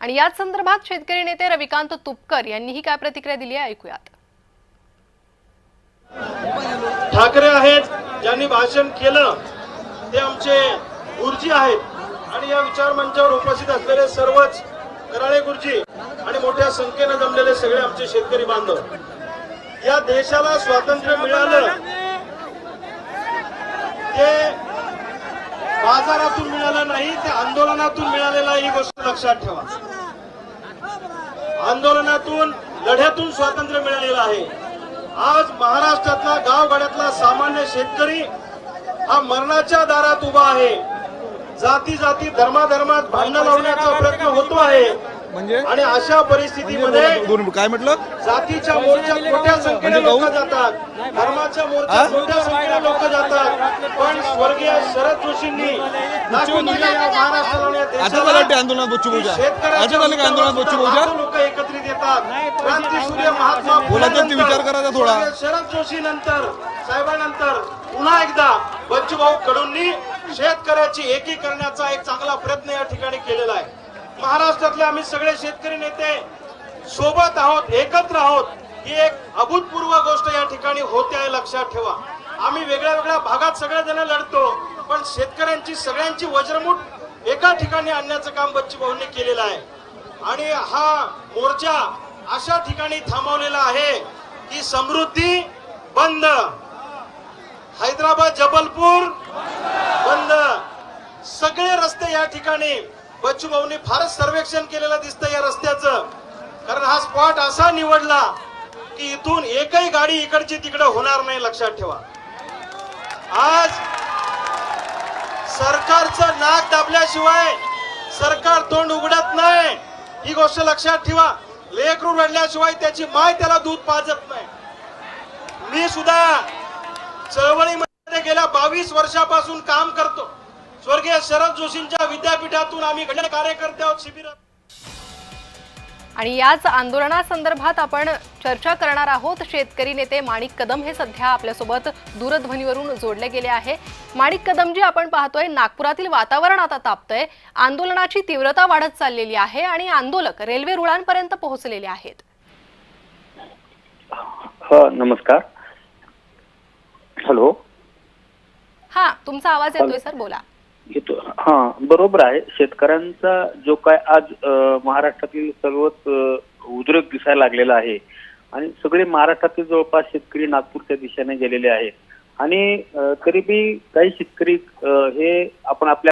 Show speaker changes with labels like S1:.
S1: आणि याच संदर्भात शेतकरी नेते रविकांत तुपकर यांनीही काय प्रतिक्रिया दिली आहे ऐकूयात।
S2: ठाकरे आहेत ज्यांनी भाषण केलं ते आमचे गुरुजी आहेत आणि या विचार मंचावर उपस्थित असलेले सर्वच कराळे गुरुजी आणि मोठ्या संख्येने जमलेले सगळे आमचे शेतकरी बांधव। या देशाला स्वातंत्र्य मिळालं ते बाजारातून मिळालं नाही, ते आंदोलनातून मिळालेलं ही गोष्ट लक्षात ठेवा। आंदोलनातून लढ्यातून स्वातंत्र्य मिळालेलं आहे। आज महाराष्ट्रातला गावगाड्यातला सामान्य शेतकरी हा मरणाच्या दारात उभा आहे। जाती जाती धर्माधर्मात भांडण लावण्याचा प्रयत्न होतो आहे आणि अशा परिस्थितीमध्ये
S3: काय म्हटलं,
S2: जातीच्या मोर्चात मोठ्या संख्येने लोक जातात, धर्माच्या मोर्चात मोठ्या संख्येने लोक जातात, पण स्वर्गीय शरद जोशींनी दाखवून दिलं या महाराष्ट्राला
S3: आंदोलनात बच्चू भाऊ
S2: शेतकऱ्यांच्या लोक एकत्रित येतात। क्रांती सूर्य महात्मा
S3: बोलायचा विचार करायचा थोडा।
S2: शरद जोशी नंतर साहेबांनंतर पुन्हा एकदा बच्चू भाऊ कडूंनी शेतकऱ्याची एकी करण्याचा एक चांगला प्रयत्न या ठिकाणी केलेला आहे। महाराष्ट्रातले आम्ही सगळे शेतकरी नेते सोबत आहोत, एकत्र आहोत, ही एक अभूतपूर्व गोष्ट या ठिकाणी होते आहे, लक्षात ठेवा। आम्ही वेगळ्या वेगळ्या भागात सगळेजण लढतो, पण शेतकऱ्यांची सगळ्यांची वज्रमुठ एका ठिकाणी आणण्याचं काम बच्चू भाऊंनी केलेलं आहे। आणि हा मोर्चा अशा ठिकाणी थांबवलेला आहे की समृद्धी बंद, हैदराबाद जबलपूर बंद, सगळे रस्ते या ठिकाणी बच्चू भाऊंनी फारच सर्वेक्षण केलेलं दिसतं या रस्त्याचं, कारण हा स्पॉट असा निवडला की इथून एकही गाडी इकडची तिकडे होणार नाही, लक्षात ठेवा। आज सरकारचं नाक दाबल्याशिवाय सरकार तोंड उघडत नाही, ही गोष्ट लक्षात ठेवा। लेकरू रडल्याशिवाय त्याची माय त्याला दूध पाजत नाही। मी सुद्धा चळवळीमध्ये गेल्या 22 वर्षापासून काम करतो। स्वर्गीय शरद जोशींच्या विद्यापीठातून आम्ही घडले कार्यकर्ते आहोत शिबिरात।
S1: आणि याच आंदोलनासंदर्भात आपण चर्चा करणार आहोत। शेतकरी नेते माणिक कदम हे सध्या आपल्यासोबत दूरध्वनीवरून जोडले गेले आहे। माणिक कदमजी, आपण पाहतोय नागपुरातील वातावरण आता तापतंय, आंदोलनाची तीव्रता वाढत चाललेली आहे आणि आंदोलक रेल्वे रुळांपर्यंत पोहोचलेले आहेत।
S4: नमस्कार, हॅलो।
S1: हा, तुमचा आवाज येतोय सर, बोला।
S4: येतो, बरोबर आहे। शेतकऱ्यांचा जो काय आज महाराष्ट्रातील सर्वच उद्रेक दिसायला लागलेला आहे आणि सगळे महाराष्ट्रातील जवळपास शेतकरी नागपूरच्या दिशेने गेलेले आहेत आणि तरी बी काही शेतकरी हे आपण आपल्या